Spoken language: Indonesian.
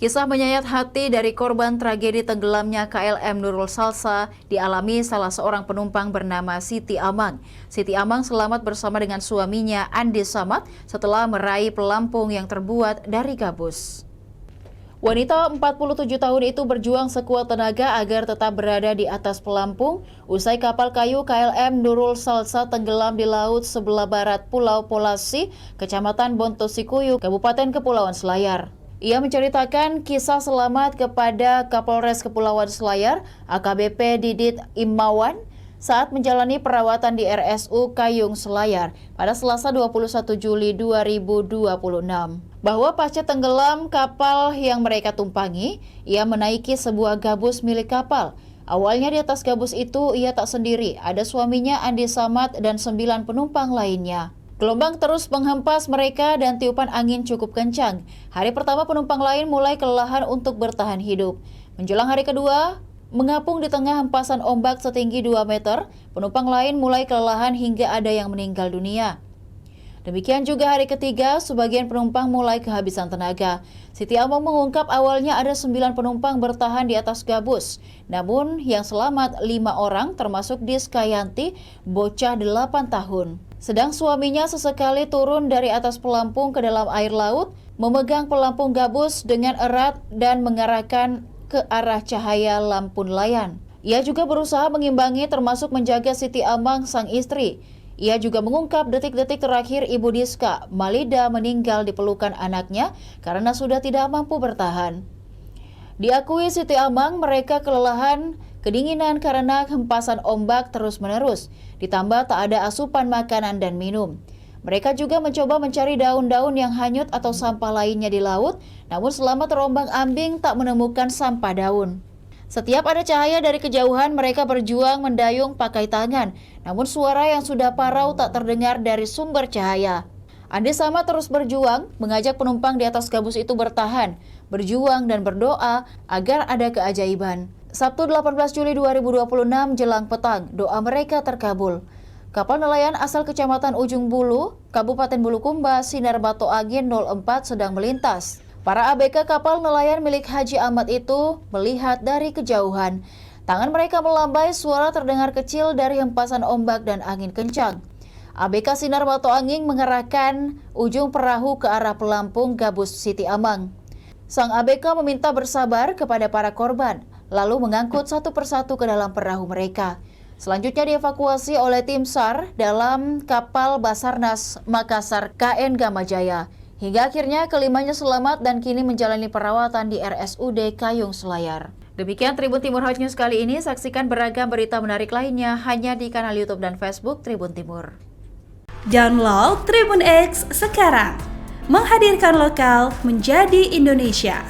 Kisah menyayat hati dari korban tragedi tenggelamnya KLM Nurul Salsa dialami salah seorang penumpang bernama Siti Amang. Siti Amang selamat bersama dengan suaminya Andi Samad setelah meraih pelampung yang terbuat dari gabus. Wanita 47 tahun itu berjuang sekuat tenaga agar tetap berada di atas pelampung usai kapal kayu KLM Nurul Salsa tenggelam di laut sebelah barat Pulau Polasi, Kecamatan Bontosikuyu, Kabupaten Kepulauan Selayar. Ia menceritakan kisah selamat kepada Kapolres Kepulauan Selayar, AKBP Didit Imawan, saat menjalani perawatan di RSU Kayung Selayar pada Selasa 21 Juli 2026. Bahwa pasca tenggelam kapal yang mereka tumpangi, ia menaiki sebuah gabus milik kapal. Awalnya di atas gabus itu ia tak sendiri, ada suaminya Andi Samad dan 9 penumpang lainnya. Gelombang terus menghempas mereka dan tiupan angin cukup kencang. Hari pertama penumpang lain mulai kelelahan untuk bertahan hidup. Menjelang hari kedua, mengapung di tengah hempasan ombak setinggi 2 meter, penumpang lain mulai kelelahan hingga ada yang meninggal dunia. Demikian juga hari ketiga, sebagian penumpang mulai kehabisan tenaga. Siti Amang mengungkap awalnya ada 9 penumpang bertahan di atas gabus. Namun yang selamat 5 orang termasuk Diskayanti, bocah 8 tahun. Sedang suaminya sesekali turun dari atas pelampung ke dalam air laut, memegang pelampung gabus dengan erat dan mengarahkan ke arah cahaya lampu nelayan. Ia juga berusaha mengimbangi termasuk menjaga Siti Amang sang istri. Ia juga mengungkap detik-detik terakhir Ibu Diska, Malida, meninggal di pelukan anaknya karena sudah tidak mampu bertahan. Diakui Siti Amang, mereka kelelahan, kedinginan karena hempasan ombak terus-menerus, ditambah tak ada asupan makanan dan minum. Mereka juga mencoba mencari daun-daun yang hanyut atau sampah lainnya di laut, namun selama terombang-ambing tak menemukan sampah daun. Setiap ada cahaya dari kejauhan, mereka berjuang mendayung pakai tangan, namun suara yang sudah parau tak terdengar dari sumber cahaya. Andi Samad terus berjuang, mengajak penumpang di atas gabus itu bertahan, berjuang dan berdoa agar ada keajaiban. Sabtu 18 Juli 2026 jelang petang, doa mereka terkabul. Kapal nelayan asal Kecamatan Ujung Bulu, Kabupaten Bulukumba, Sinar Bato Angin 04 sedang melintas. Para ABK kapal nelayan milik Haji Ahmad itu melihat dari kejauhan. Tangan mereka melambai, suara terdengar kecil dari hempasan ombak dan angin kencang. ABK Sinar Bato Angin mengerahkan ujung perahu ke arah pelampung gabus Siti Amang. Sang ABK meminta bersabar kepada para korban, lalu mengangkut satu persatu ke dalam perahu mereka. Selanjutnya dievakuasi oleh tim SAR dalam kapal Basarnas Makassar KN Gamajaya. Hingga akhirnya kelimanya selamat dan kini menjalani perawatan di RSUD Kayung Selayar. Demikian Tribun Timur Hot News kali ini. Saksikan beragam berita menarik lainnya hanya di kanal YouTube dan Facebook Tribun Timur. Download Tribun X sekarang, menghadirkan lokal menjadi Indonesia.